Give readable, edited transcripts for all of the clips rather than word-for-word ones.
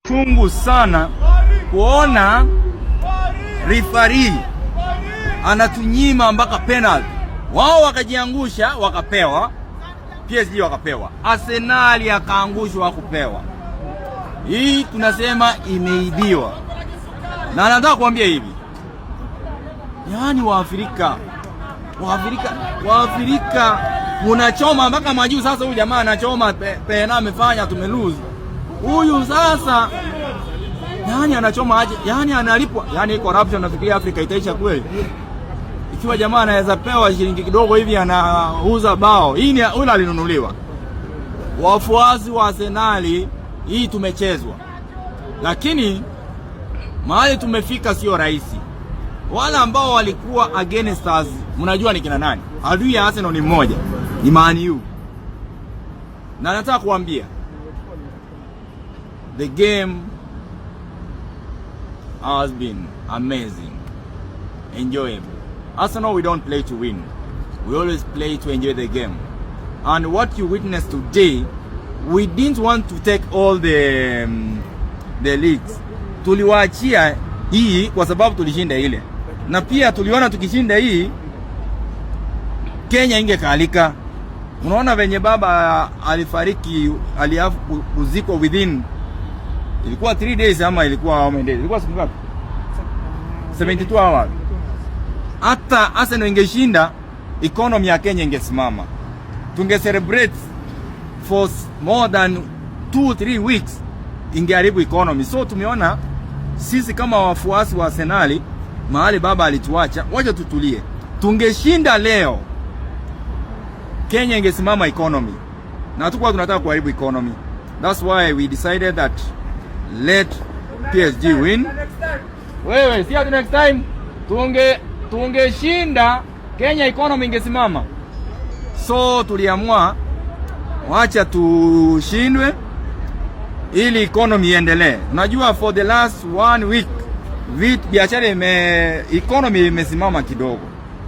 Chungu sana kuona referee anatunyima mpaka penalty. Wao wakajiangusha wakapewa, PSG wakapewa, Arsenal akaangushwa kupewa. Hii tunasema imeibiwa. Na nataka kuambia hivi, yaani Waafrika unachoma mpaka majuu. Sasa huyu jamaa anachoma pena amefanya tumelose. Huyu sasa yani anachoma aje? Yani analipwa. Yani corruption nafikiria Afrika itaisha kweli? Ikiwa jamaa anaweza pewa shilingi kidogo hivi anauza bao. Hii ni yule alinunuliwa. Wafuasi wa Arsenal hii tumechezwa. Lakini mahali tumefika sio rahisi. Wala ambao walikuwa against us, mnajua ni kina nani? Adui ya Arsenal ni mmoja, ni Man U. Na nataka kuambia the game has been amazing, enjoyable. Arsenal, we don't play to win. We always play to enjoy the game. And what you witnessed today, we didn't want to take all the leagues. Tuliwaachia hii kwa sababu tulishinda ile. Na pia tuliona tukishinda hii Kenya ingekalika. Unaona venye baba alifariki, aliafu kuzikwa within, ilikuwa 3 days ama ilikuwa how many days? Ilikuwa siku ngapi? 72 hours. Hata Arsenal ingeshinda, economy ya Kenya ingesimama. Tunge celebrate for more than 2-3 weeks, ingeharibu economy. So tumeona sisi kama wafuasi wa Arsenal, mahali baba alituacha, wacha tutulie. Tungeshinda leo, Kenya ingesimama economy. Na hatukuwa tunataka kuharibu economy. That's why we decided that let PSG win. Wewe, see you next time. Tungeshinda, Kenya economy ingesimama. So tuliamua wacha tushindwe ili economy iendelee. Unajua for the last 1 week biashara economy imesimama kidogo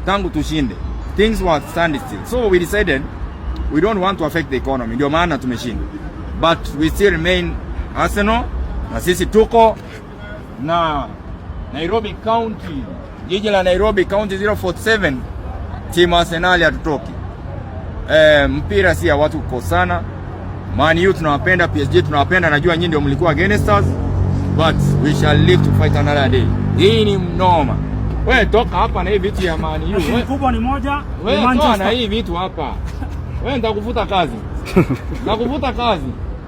tangu tushinde. Things were standing still. So we decided we don't want to affect the economy. Ndio maana tumeshinda. But we still remain Arsenal. Na sisi tuko na Nairobi County. Jiji la Nairobi County 047. Team Arsenal hatutoki. Mpira si ya watu kukosana. Man U tunawapenda, PSG tunawapenda, najua nyinyi ndio mlikuwa against us. But we shall live to fight another day. Hii ni mnoma. Wewe toka hapa na hii vitu ya Man U. Wewe kubwa ni moja, wewe toka na hii vitu hapa. Wewe nitakufuta kazi. Nakufuta kazi.